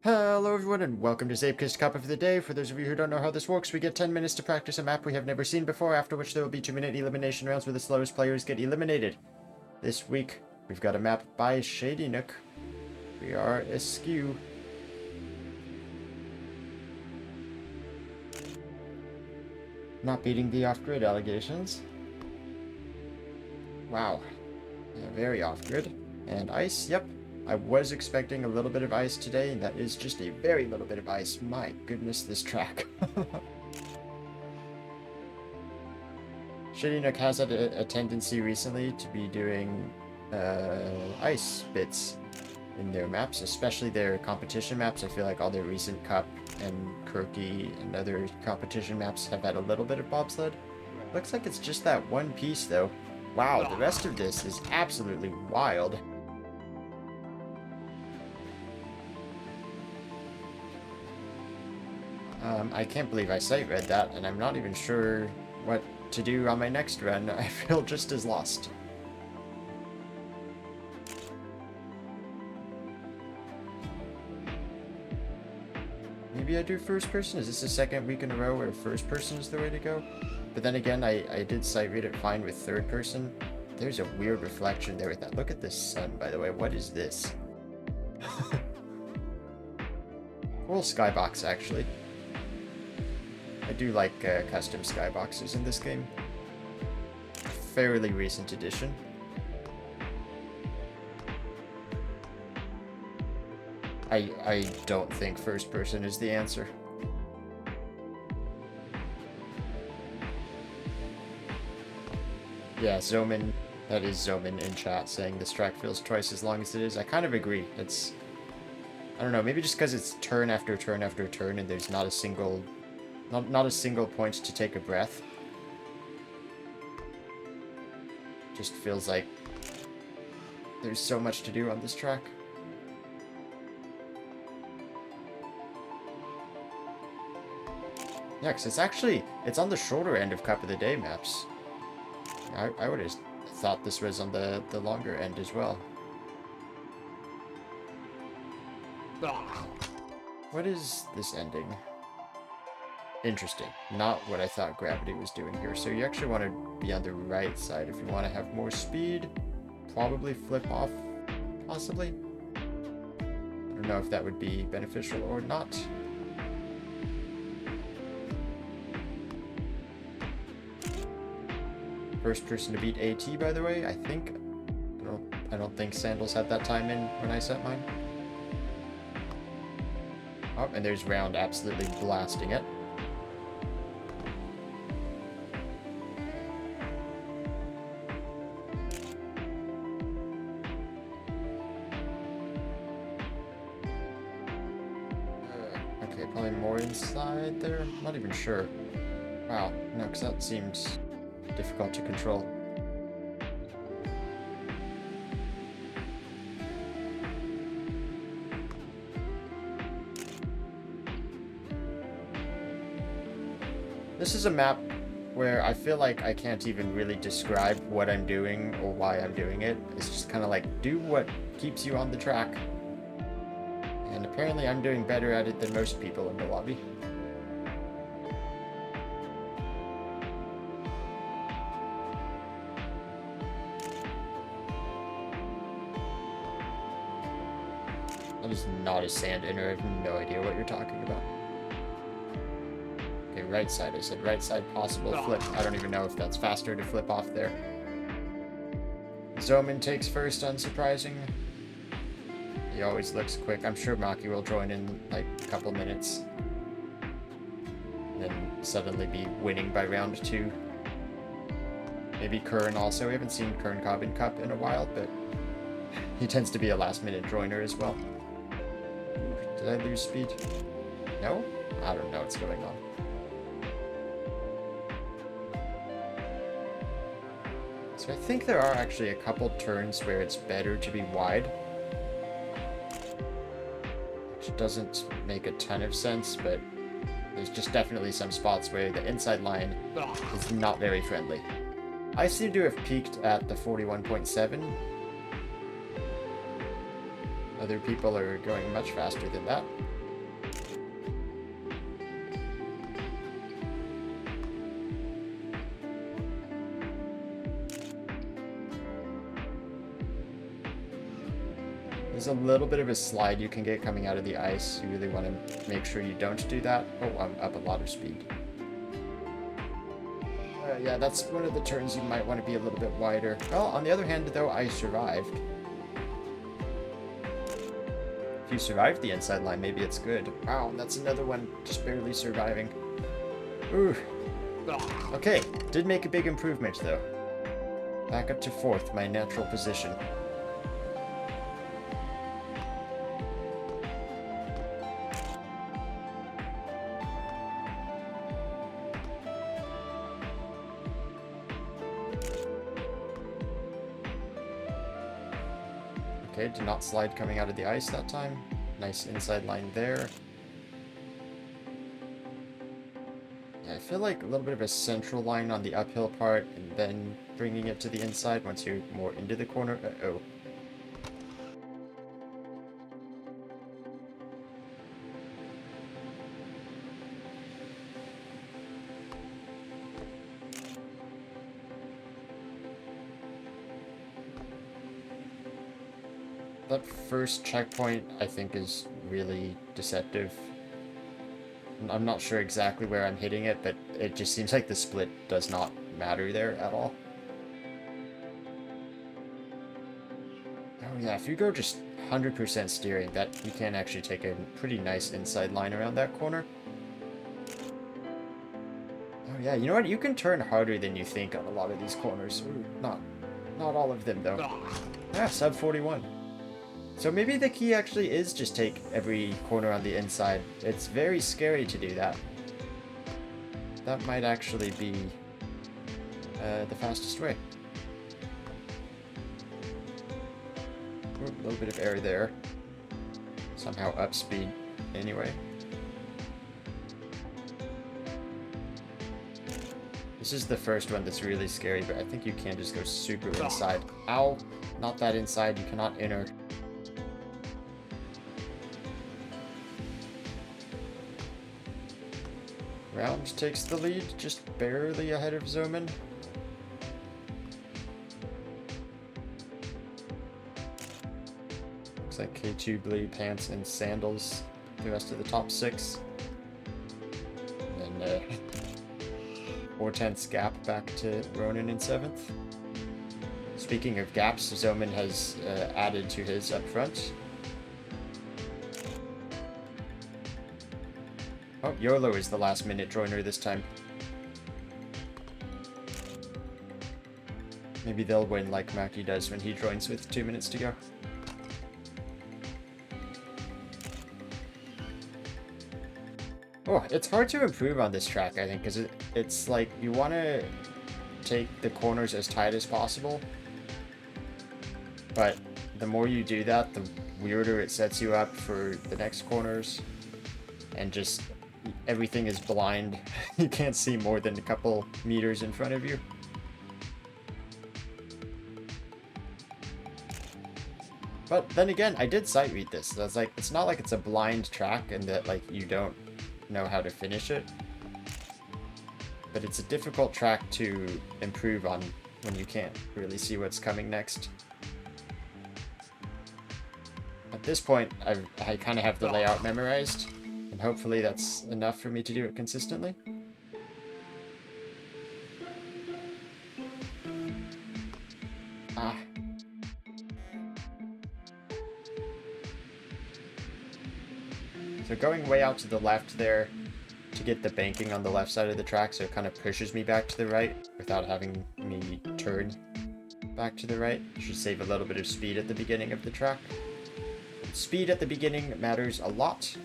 Hello everyone and welcome to Zeepkist Cup of the Day. For those of you who don't know how this works, we get 10 minutes to practice a map we have never seen before, after which there will be 2-minute elimination rounds where the slowest players get eliminated. This week, we've got a map by Shadynook. We are Askew. Not beating the off-grid allegations. Wow. Yeah, very off-grid. And ice, yep. I was expecting a little bit of ice today, and that is just a very little bit of ice. My goodness, this track. Shadynook has had a tendency recently to be doing ice bits in their maps, especially their competition maps. I feel like all their recent Cup and Croaky and other competition maps have had a little bit of bobsled. Looks like it's just that one piece, though. Wow, the rest of this is absolutely wild. I can't believe I sight read that, and I'm not even sure what to do on my next run. I feel just as lost. Maybe I do first person? Is this the second week in a row where first person is the way to go? But then again, I did sight read it fine with third person. There's a weird reflection there with that. Look at the sun, by the way. What is this? Cool skybox, actually. I do like custom skyboxes in this game. Fairly recent addition. I don't think first person is the answer. Yeah, Zomin, that is Zomin in chat saying this track feels twice as long as it is. I kind of agree. It's, I don't know, maybe just because it's turn after turn after turn and there's not a single point to take a breath. Just feels like there's so much to do on this track. Yeah, because it's on the shorter end of Cup of the Day maps. I would have thought this was on the longer end as well. What is this ending? Interesting. Not what I thought gravity was doing here. So you actually want to be on the right side if you want to have more speed. Probably flip off, possibly. I don't know if that would be beneficial or not. First person to beat AT, by the way, I think. I don't think Sandals had that time in when I set mine. Oh, and there's Round absolutely blasting it. Okay, probably more inside there. I'm not even sure. Wow, no, because that seems difficult to control. This is a map where I feel like I can't even really describe what I'm doing or why I'm doing it. It's just kind of like, do what keeps you on the track. And apparently I'm doing better at it than most people in the lobby. That is not a sand inner. I have no idea what you're talking about. Okay, right side. I said right side possible flip. I don't even know if that's faster to flip off there. Zomin takes first, unsurprising. He always looks quick. I'm sure Maki will join in like a couple minutes. And then suddenly be winning by round 2. Maybe Kern also. We haven't seen Kern Cobb in Cup in a while, but he tends to be a last minute joiner as well. Did I lose speed? No? I don't know what's going on. So I think there are actually a couple turns where it's better to be wide. Which doesn't make a ton of sense, but there's just definitely some spots where the inside line is not very friendly. I seem to have peaked at the 41.7. Other people are going much faster than that. There's a little bit of a slide you can get coming out of the ice. You really want to make sure you don't do that. Oh, I'm up a lot of speed. Yeah, that's one of the turns you might want to be a little bit wider. Well, on the other hand, though, I survived. If you survived the inside line, maybe it's good. Wow, that's another one just barely surviving. Ooh. Okay, did make a big improvement, though. Back up to 4th, my natural position. Okay, did not slide coming out of the ice that time. Nice inside line there. Yeah, I feel like a little bit of a central line on the uphill part, and then bringing it to the inside once you're more into the corner. Uh-oh. That first checkpoint, I think, is really deceptive. I'm not sure exactly where I'm hitting it, but it just seems like the split does not matter there at all. Oh yeah, if you go just 100% steering, that you can actually take a pretty nice inside line around that corner. Oh yeah, you know what? You can turn harder than you think on a lot of these corners. Ooh, not all of them, though. Ah, sub 41. So maybe the key actually is just take every corner on the inside. It's very scary to do that. That might actually be the fastest way. Ooh, a little bit of air there. Somehow up speed anyway. This is the first one that's really scary, but I think you can just go super inside. Ow! Not that inside, you cannot enter. Round takes the lead, just barely ahead of Zoman. Looks like K2 blue pants and sandals, the rest of the top 6. And then 4/10 gap back to Ronan in 7th. Speaking of gaps, Zoman has added to his up front. Oh, YOLO is the last minute joiner this time. Maybe they'll win like Mackie does when he joins with 2 minutes to go. Oh, it's hard to improve on this track, I think, because it's like you want to take the corners as tight as possible, but the more you do that, the weirder it sets you up for the next corners, and just everything is blind. You can't see more than a couple meters in front of you. But then again, I did sight read this. So it's not like it's a blind track and that like you don't know how to finish it. But it's a difficult track to improve on when you can't really see what's coming next. At this point, I kind of have the layout memorized. And hopefully that's enough for me to do it consistently. Ah. So going way out to the left there to get the banking on the left side of the track, so it kind of pushes me back to the right without having me turn back to the right. Should save a little bit of speed at the beginning of the track. Speed at the beginning matters a lot.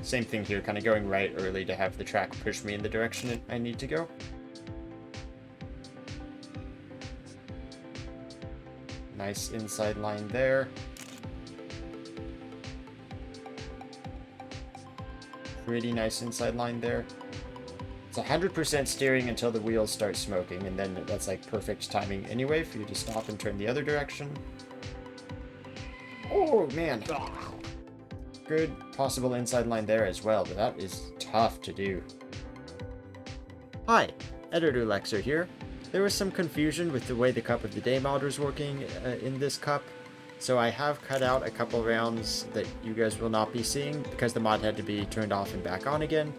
Same thing here, kind of going right early to have the track push me in the direction I need to go. Nice inside line there. Pretty nice inside line there. It's 100% steering until the wheels start smoking, and then that's like perfect timing anyway for you to stop and turn the other direction. Oh man. Good possible inside line there as well, but that is tough to do. Hi, Editor Lexer here. there was some confusion with the way the Cup of the Day mod was working in this cup. So I have cut out a couple rounds that you guys will not be seeing because the mod had to be turned off and back on again.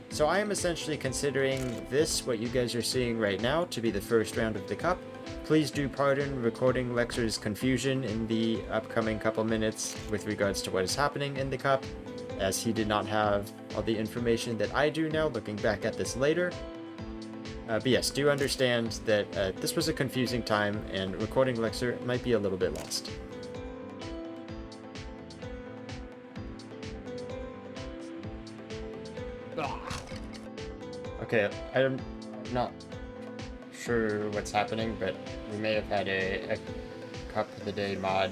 So I am essentially considering this, what you guys are seeing right now, to be the first round of the cup. Please do pardon recording Lexer's confusion in the upcoming couple minutes with regards to what is happening in the cup, as he did not have all the information that I do now, looking back at this later. But yes, do understand that this was a confusing time, and recording Lexer might be a little bit lost. Okay, I'm not sure what's happening, but we may have had a Cup of the Day mod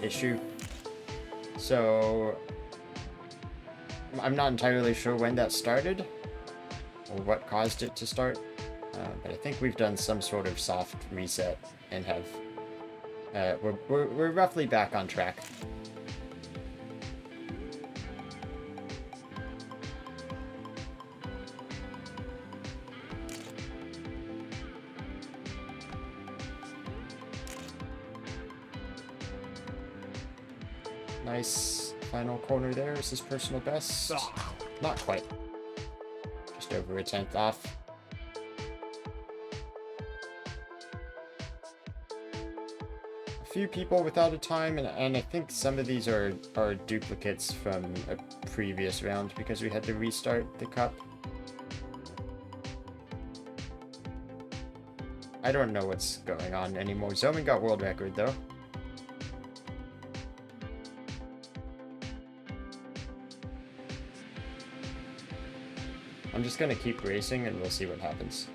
issue. So I'm not entirely sure when that started or what caused it to start, but I think we've done some sort of soft reset and have we're roughly back on track. Nice final corner there. Is his personal best? Not quite. Just over a tenth off. A few people without a time, and I think some of these are duplicates from a previous round because we had to restart the cup. I don't know what's going on anymore. Zoman got world record though. I'm just gonna keep racing and we'll see what happens.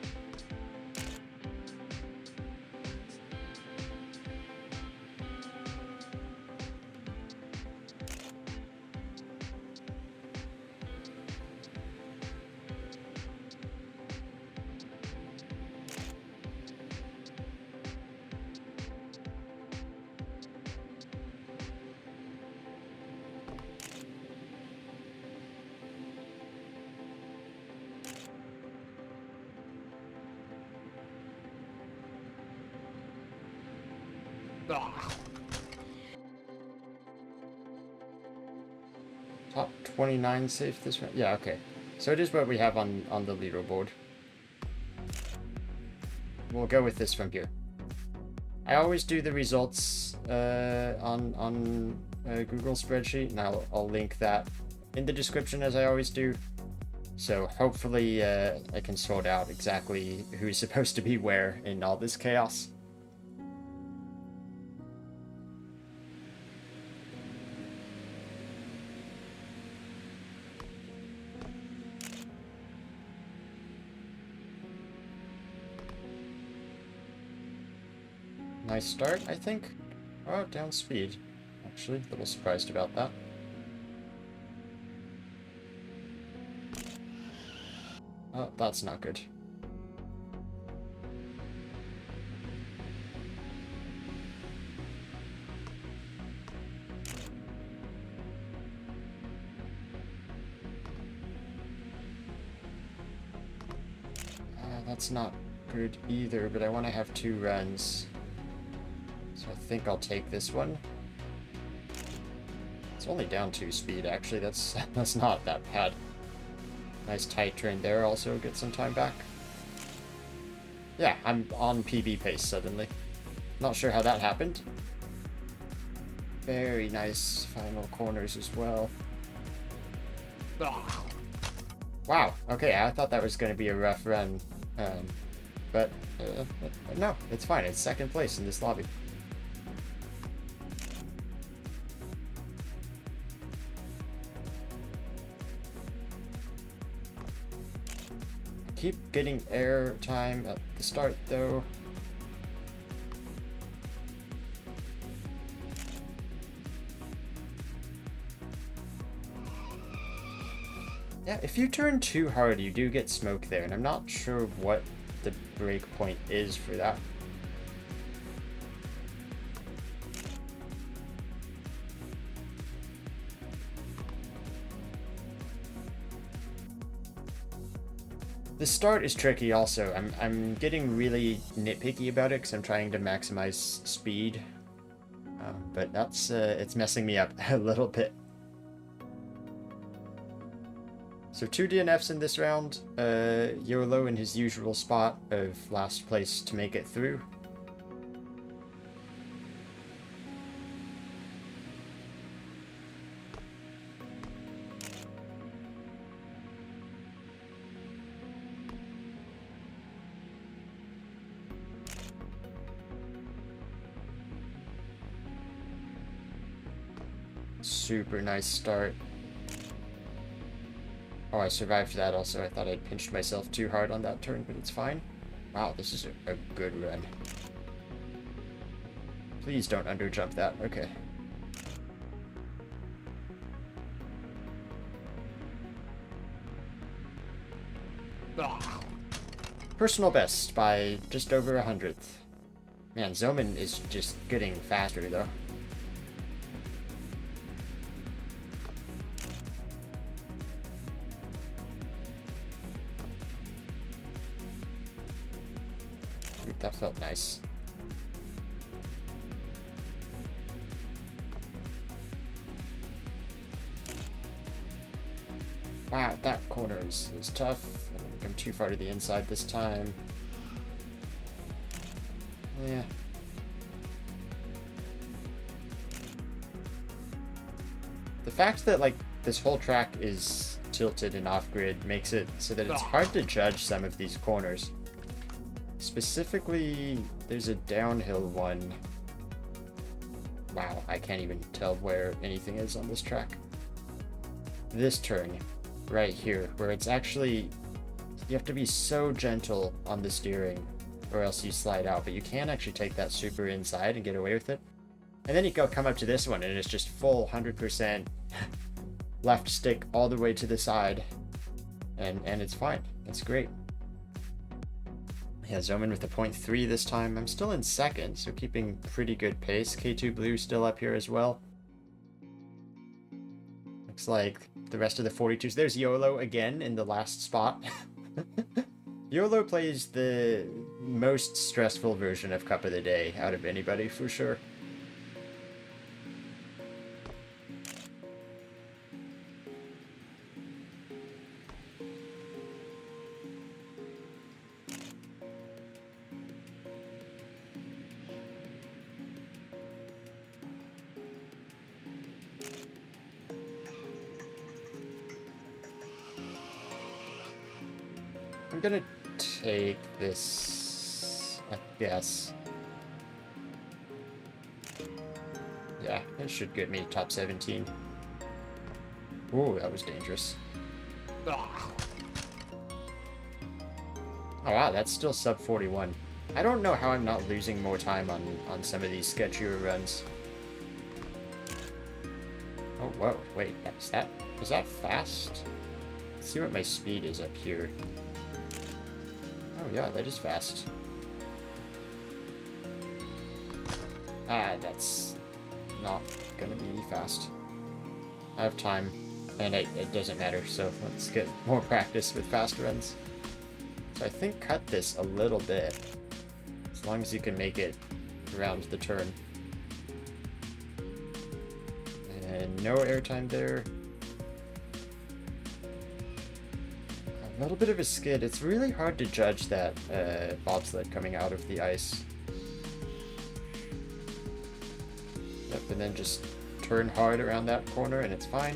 Top 29 safe this round. Yeah, okay. So it is what we have on the leaderboard. We'll go with this from here. I always do the results on a Google spreadsheet, and I'll link that in the description as I always do. So hopefully I can sort out exactly who's supposed to be where in all this chaos. Nice start, I think. Oh, down speed. Actually, a little surprised about that. Oh, that's not good. That's not good either, but I want to have 2 runs. So I think I'll take this one. It's only down 2 speed, actually. That's not that bad. Nice tight turn there, also get some time back. Yeah, I'm on PB pace suddenly. Not sure how that happened. Very nice final corners as well. Wow, okay, I thought that was going to be a rough run. But no, it's fine. It's second place in this lobby. Keep getting air time at the start though. Yeah, if you turn too hard, you do get smoke there, and I'm not sure what the break point is for that. The start is tricky also. I'm getting really nitpicky about it because I'm trying to maximize speed. But that's it's messing me up a little bit. So 2 DNFs in this round. YOLO in his usual spot of last place to make it through. Super nice start. Oh, I survived that also. I thought I'd pinched myself too hard on that turn, but it's fine. Wow, this is a good run. Please don't underjump that. Okay. Personal best by just over 100th. Man, Zoman is just getting faster though. That felt nice. Wow, that corner is tough. I don't think I'm too far to the inside this time. Yeah. The fact that, like, this whole track is tilted and off-grid makes it so that it's hard to judge some of these corners. Specifically, there's a downhill one. Wow, I can't even tell where anything is on this track. This turn, right here, where it's actually, you have to be so gentle on the steering or else you slide out, but you can actually take that super inside and get away with it. And then you go come up to this one and it's just full 100% left stick all the way to the side, and it's fine. It's great. Yeah, Zoman with a 0.3 this time. I'm still in second, so keeping pretty good pace. K2 Blue still up here as well. Looks like the rest of the 42s. There's YOLO again in the last spot. YOLO plays the most stressful version of Cup of the Day out of anybody, for sure. I'm gonna take this, I guess. Yeah, it should get me top 17. Ooh, that was dangerous. Oh wow, that's still sub 41. I don't know how I'm not losing more time on some of these sketchier runs. Oh, whoa, wait, is that fast? Let's see what my speed is up here. Oh yeah, that is fast. Ah, that's not gonna be fast. I have time, and it doesn't matter, so let's get more practice with fast runs. So I think cut this a little bit, as long as you can make it around the turn. And no airtime there. A little bit of a skid. It's really hard to judge that bobsled coming out of the ice. Yep, and then just turn hard around that corner and it's fine.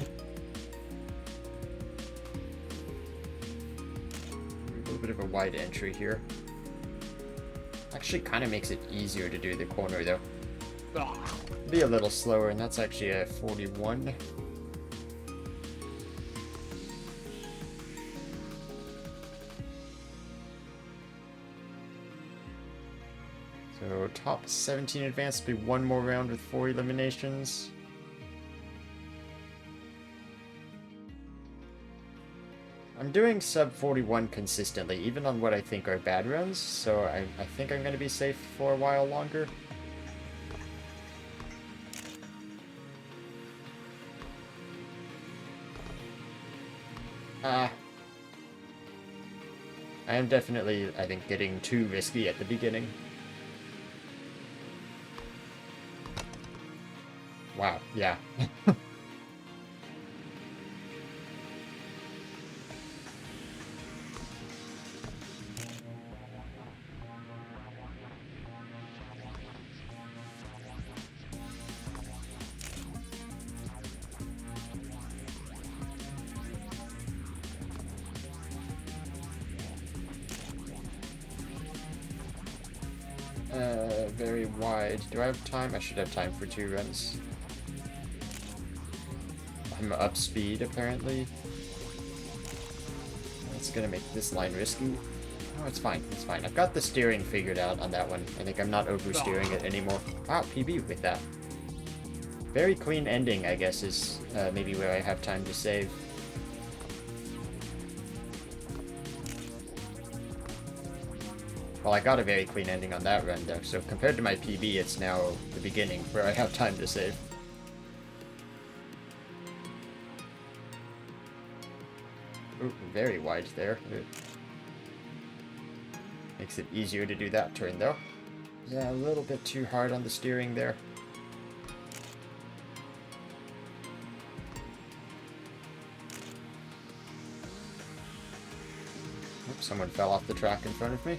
A little bit of a wide entry here. Actually kind of makes it easier to do the corner though. Be a little slower, and that's actually a 41. So top 17 advanced will be one more round with 4 eliminations. I'm doing sub 41 consistently, even on what I think are bad runs, so I think I'm going to be safe for a while longer. I am definitely, I think, getting too risky at the beginning. Wow, yeah. Very wide. Do I have time? I should have time for 2 runs. I'm up speed, apparently. That's gonna make this line risky. Oh, it's fine. It's fine. I've got the steering figured out on that one. I think I'm not oversteering it anymore. Wow, PB with that. Very clean ending, I guess, is maybe where I have time to save. Well, I got a very clean ending on that run, though, so compared to my PB, it's now the beginning, where I have time to save. Ooh, very wide there. Makes it easier to do that turn, though. Yeah, a little bit too hard on the steering there. Oops, someone fell off the track in front of me.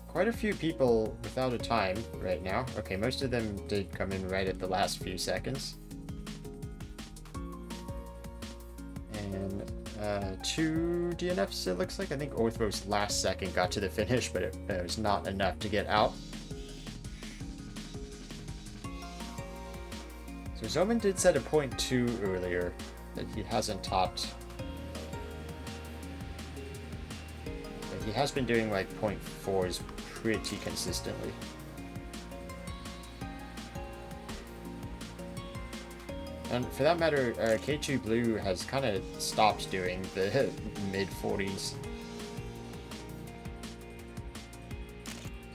Quite a few people without a time right now. Okay, most of them did come in right at the last few seconds. And 2 DNFs, it looks like. I think Orthros last second got to the finish, but it was not enough to get out. So Zoman did set a 0.2 earlier that he hasn't topped. He has been doing like 0.4s pretty consistently. And for that matter, K2 Blue has kind of stopped doing the mid-40s.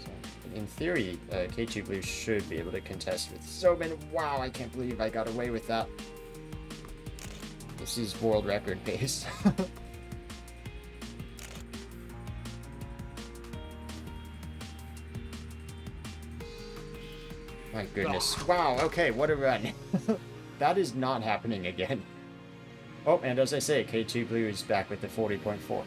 So, in theory, K2 Blue should be able to contest with Zoman. Wow, I can't believe I got away with that. This is world record pace. My goodness. Wow, okay, what a run. That is not happening again. Oh, and as I say, K2 Blue is back with the 40.4.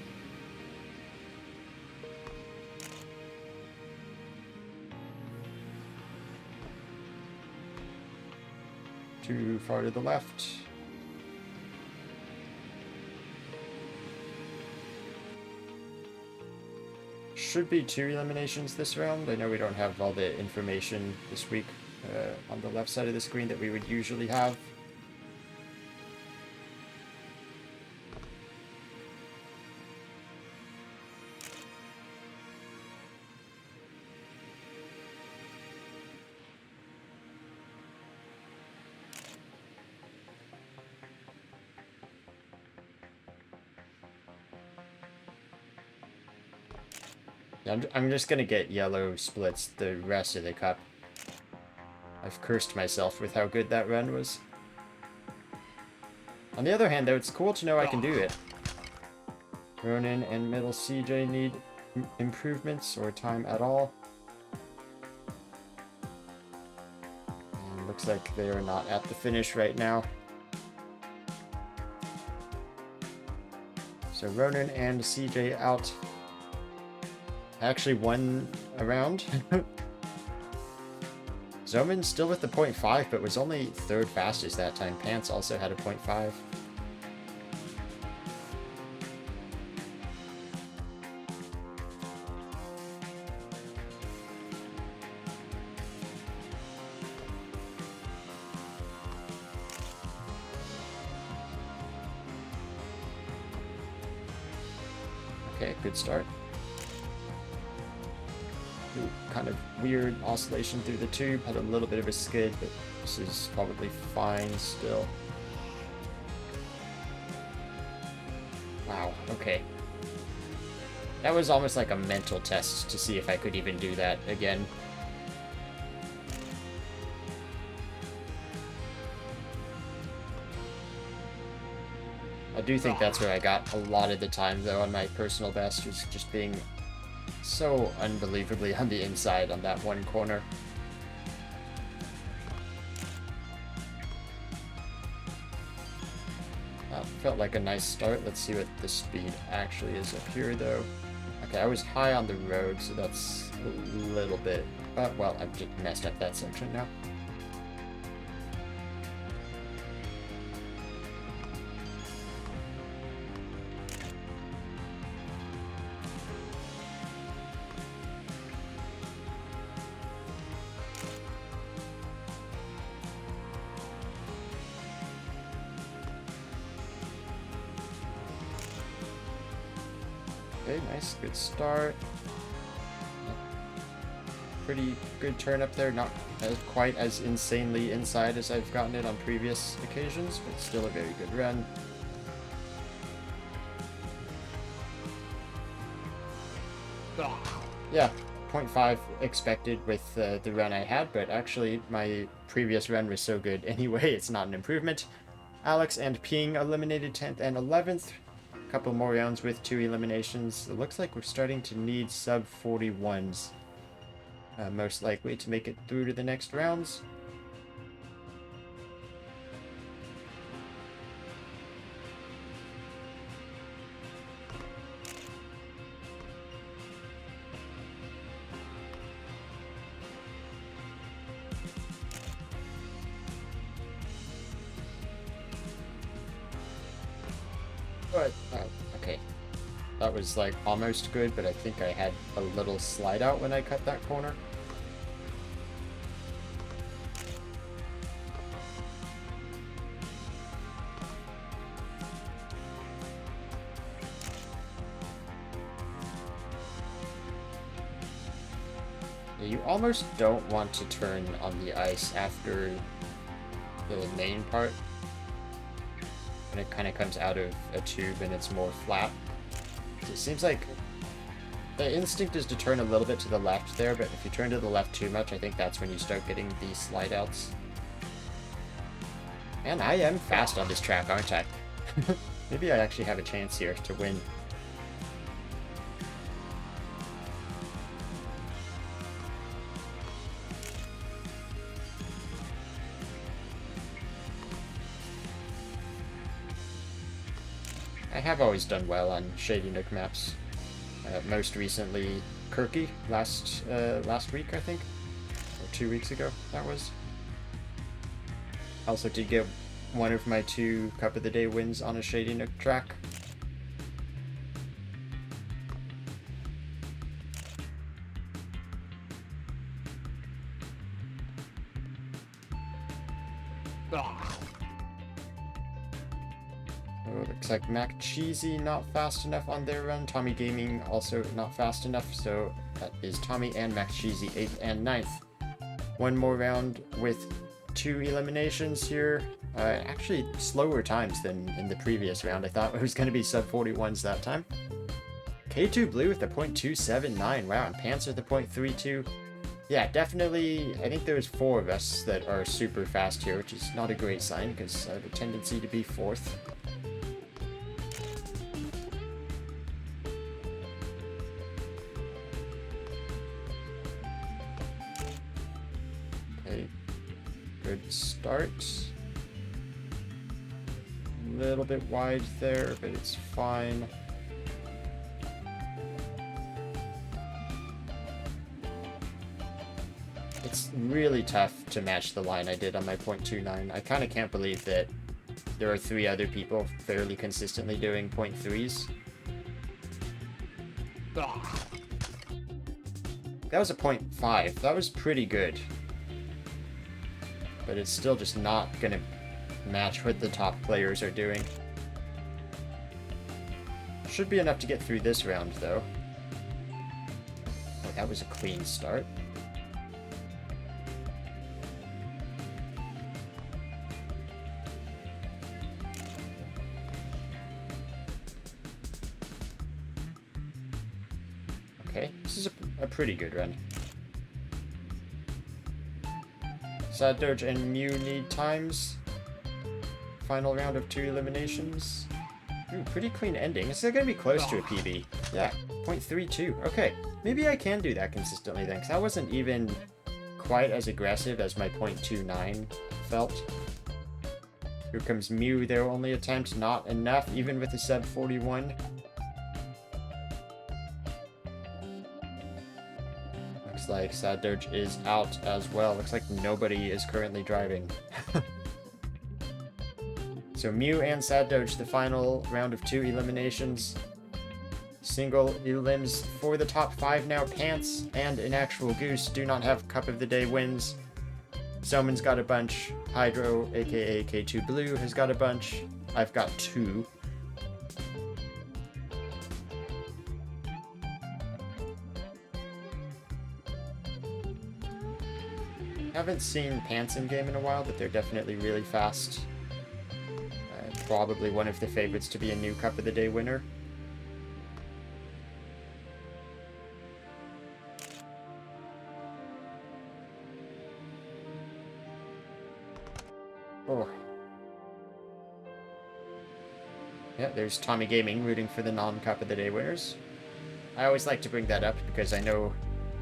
Too far to the left. Should be 2 eliminations this round. I know we don't have all the information this week on the left side of the screen that we would usually have. I'm just gonna get yellow splits the rest of the cup. I've cursed myself with how good that run was. On the other hand, though, it's cool to know I can do it. Ronan and middle CJ need improvements or time at all. And looks like they are not at the finish right now. So Ronan and CJ out. I actually won a round. Zoman still with the 0.5, but was only 3rd fastest that time. Pants also had a 0.5. Okay, good start. Kind of weird oscillation through the tube, had a little bit of a skid, but this is probably fine still. Wow, okay. That was almost like a mental test to see if I could even do that again. I do think that's where I got a lot of the time, though, on my personal best, was just being so unbelievably on the inside on that one corner. Felt like a nice start. Let's see what the speed actually is up here, though. Okay, I was high on the road, so that's a little bit... well, I've just messed up that section now. Okay, nice, good start. Pretty good turn up there, not quite as insanely inside as I've gotten it on previous occasions, but still a very good run. Yeah, 0.5 expected with the run I had, but actually my previous run was so good anyway, it's not an improvement. Alex and Ping eliminated 10th and 11th. Couple more rounds with 2 eliminations. It looks like we're starting to need sub 41s. Most likely to make it through to the next rounds. But, okay. That was like almost good, but I think I had a little slide out when I cut that corner. You almost don't want to turn on the ice after the main part. When it kind of comes out of a tube and it's more flat. It seems like the instinct is to turn a little bit to the left there, but if you turn to the left too much, I think that's when you start getting these slide outs. And I am fast on this track, aren't I? Maybe I actually have a chance here to win. I have always done well on Shadynook maps. Most recently, Kirky last week, I think, or 2 weeks ago. That was. Also did get one of my 2 Cup of the Day wins on a Shadynook track. Looks like Mac Cheesy not fast enough on their run. Tommy Gaming also not fast enough, so that is Tommy and Mac Cheesy 8th and 9th. One more round with 2 eliminations here. Actually slower times than in the previous round. I thought it was going to be sub 41s that time. K2 Blue with the .279. Wow, and Pants with the .32. Yeah, definitely, I think there's 4 of us that are super fast here, which is not a great sign because I have a tendency to be 4th. Good start. A little bit wide there, but it's fine. It's really tough to match the line I did on my .29. I kind of can't believe that there are 3 other people fairly consistently doing .3s. That was a .5. That was pretty good. But it's still just not gonna match what the top players are doing. Should be enough to get through this round, though. Oh, that was a clean start. Okay, this is a pretty good run. Sad Doge and Mew need times. Final round of 2 eliminations. Ooh, pretty clean ending. It's going to be close to a PB. Yeah, 0.32. Okay, maybe I can do that consistently then, because I wasn't even quite as aggressive as my 0.29 felt. Here comes Mew, their only attempt, not enough, even with a sub 41. Looks like Sad Doge is out as well. Looks like nobody is currently driving. So Mew and Sad Doge, the final round of 2 eliminations. Single elims for the top 5 now. Pants and an actual Goose do not have Cup of the Day wins. Zoman's got a bunch. Hydro, aka K2 Blue, has got a bunch. I've got 2. Haven't seen Pants in game in a while, but they're definitely really fast. Probably one of the favorites to be a new Cup of the Day winner. Oh. Yeah, there's Tommy Gaming rooting for the non-Cup of the Day winners. I always like to bring that up because I know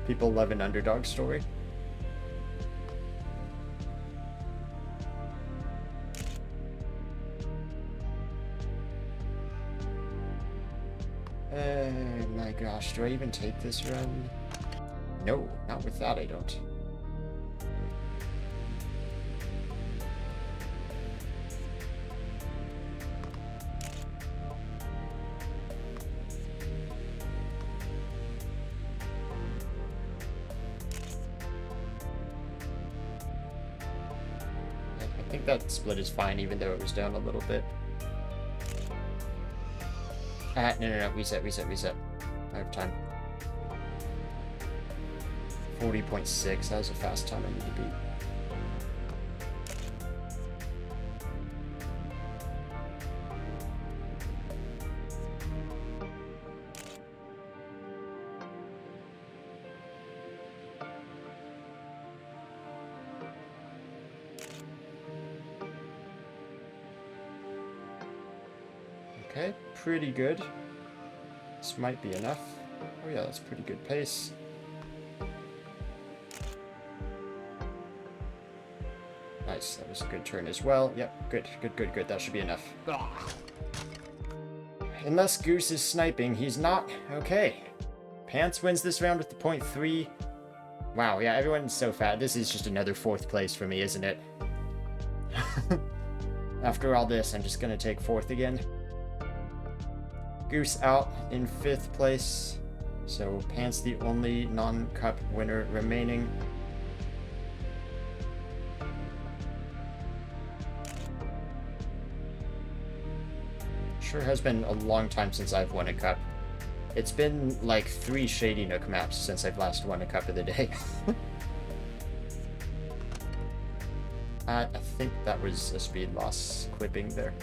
people love an underdog story. My gosh, do I even take this run? No, not with that I don't. I think that split is fine even though it was down a little bit. No, reset. I have time. 40.6, that was a fast time I need to beat. Okay, pretty good. This might be enough. Oh yeah, that's pretty good pace. Nice, that was a good turn as well. Yep, good. That should be enough. Unless Goose is sniping, he's not. Okay. Pants wins this round with the 0.3. Wow, yeah, everyone's so fat. This is just another 4th place for me, isn't it? After all this, I'm just gonna take 4th again. Goose out in 5th place, so Pants the only non-cup winner remaining. Sure has been a long time since I've won a cup. It's been like 3 Shadynook maps since I've last won a Cup of the Day. I think that was a speed loss clipping there.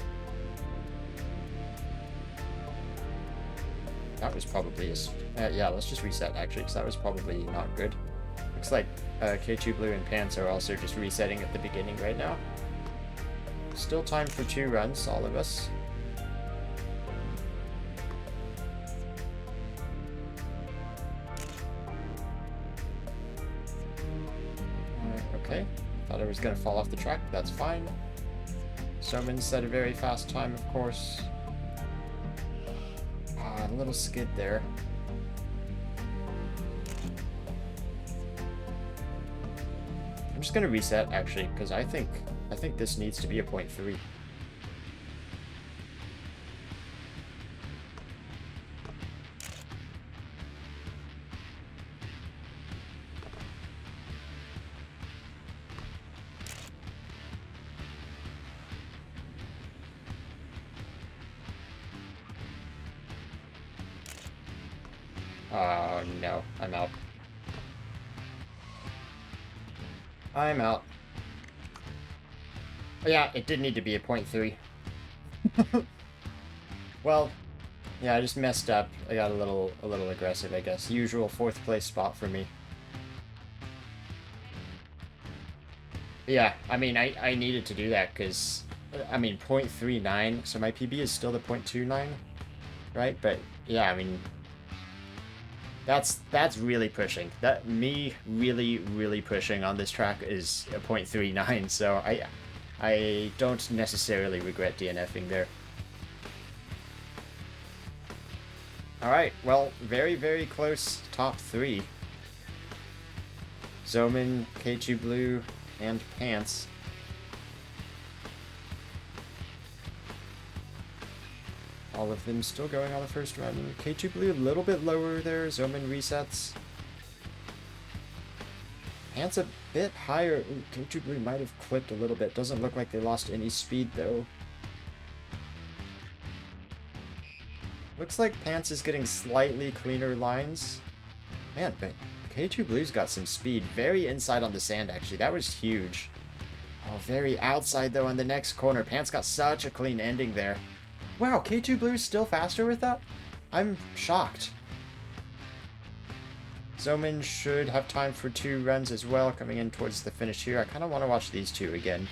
That was probably a... yeah, let's just reset, actually, because that was probably not good. Looks like K2 Blue and Pants are also just resetting at the beginning right now. Still time for 2 runs, all of us. Okay, thought I was going to fall off the track, that's fine. Soman set a very fast time, of course. A little skid there. I'm just gonna reset actually, because I think this needs to be a 0.3. Oh no, I'm out. I'm out. Yeah, it did need to be a 0.3. Well, yeah, I just messed up. I got a little aggressive, I guess. Usual 4th place spot for me. Yeah, I mean, I needed to do that because I mean, 0.39, so my PB is still the 0.29, right? But yeah, I mean, that's really pushing. That me really pushing on this track is a 0.39, so I don't necessarily regret DNFing there. Alright, well, very close top 3. Zoman, K2 Blue, and Pants. All of them still going on the first run. K2 Blue a little bit lower there. Zoman resets. Pants a bit higher. Ooh, K2 Blue might have clipped a little bit. Doesn't look like they lost any speed though. Looks like Pants is getting slightly cleaner lines. Man, but K2 Blue's got some speed. Very inside on the sand, actually. That was huge. Oh, very outside, though, on the next corner. Pants got such a clean ending there. Wow, K2 Blue's still faster with that? I'm shocked. Zoman should have time for 2 runs as well, coming in towards the finish here. I kind of want to watch these two again,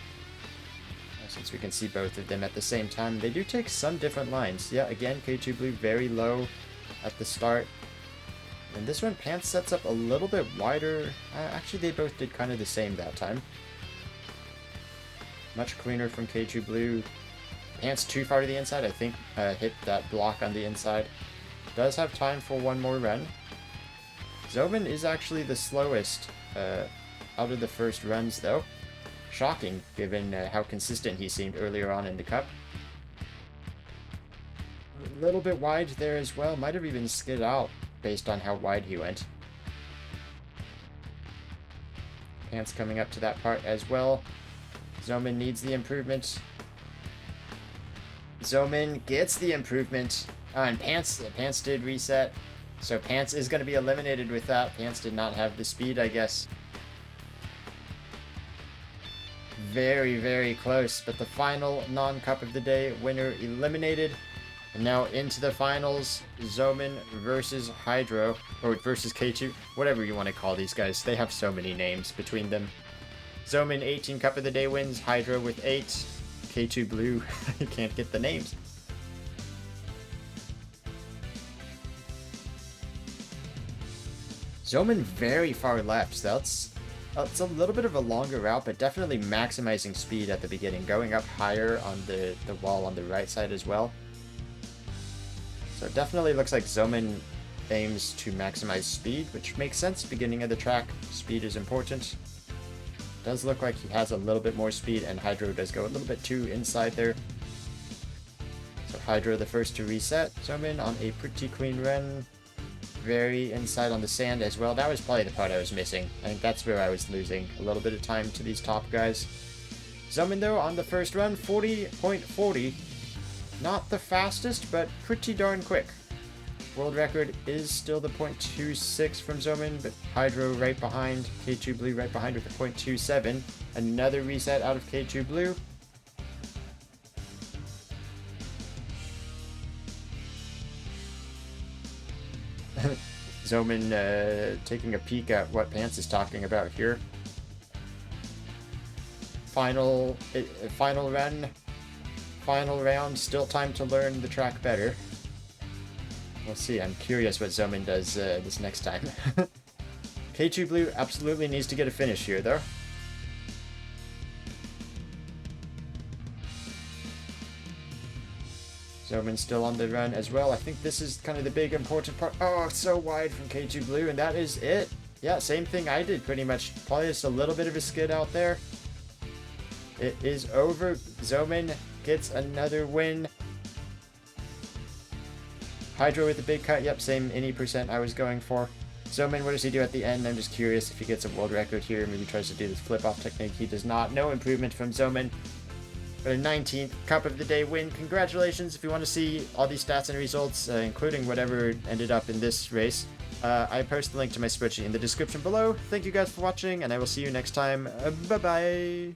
since we can see both of them at the same time. They do take some different lines. Yeah, again, K2 Blue very low at the start. And this one, Pants sets up a little bit wider. Actually, they both did kind of the same that time. Much cleaner from K2 Blue. Pants too far to the inside, I think, hit that block on the inside. Does have time for 1 more run. Zoman is actually the slowest out of the first runs, though. Shocking, given how consistent he seemed earlier on in the cup. A little bit wide there as well. Might have even skid out based on how wide he went. Pants coming up to that part as well. Zoman needs the improvement. Zoman gets the improvement. And Pants did reset. So Pants is going to be eliminated with that. Pants did not have the speed, I guess. Very close, but the final non-cup of the day winner eliminated. And now into the finals, Zoman versus Hydro, or versus K2, whatever you want to call these guys. They have so many names between them. Zoman 18 cup of the day wins, Hydro with 8, K2 Blue, you can't get the names. Zoman very far left, so it's a little bit of a longer route, but definitely maximizing speed at the beginning, going up higher on the wall on the right side as well. So it definitely looks like Zoman aims to maximize speed, which makes sense. Beginning of the track, speed is important. Does look like he has a little bit more speed, and Hydro does go a little bit too inside there. So Hydro the first to reset. Zoman on a pretty clean run. Very inside on the sand as well. That was probably the part I was missing. I think that's where I was losing a little bit of time to these top guys. Zoman though on the first run, 40.40. Not the fastest, but pretty darn quick. World record is still the 0.26 from Zoman, but Hydro right behind, K2 Blue right behind with the 0.27. Another reset out of K2 Blue. Zoman taking a peek at what Pants is talking about here. Final run, final round, still time to learn the track better. We'll see, I'm curious what Zoman does this next time. K2 Blue absolutely needs to get a finish here though. Zoman still on the run as well. I think this is kind of the big important part. Oh, it's so wide from K2 Blue, and that is it. Yeah, same thing I did pretty much. Probably just a little bit of a skid out there. It is over. Zoman gets another win. Hydro with a big cut. Yep, same any percent I was going for. Zoman, what does he do at the end? I'm just curious if he gets a world record here. Maybe tries to do this flip-off technique. He does not. No improvement from Zoman. But a 19th Cup of the Day win. Congratulations. If you want to see all these stats and results, including whatever ended up in this race, I post the link to my spreadsheet in the description below. Thank you guys for watching, and I will see you next time. Bye-bye.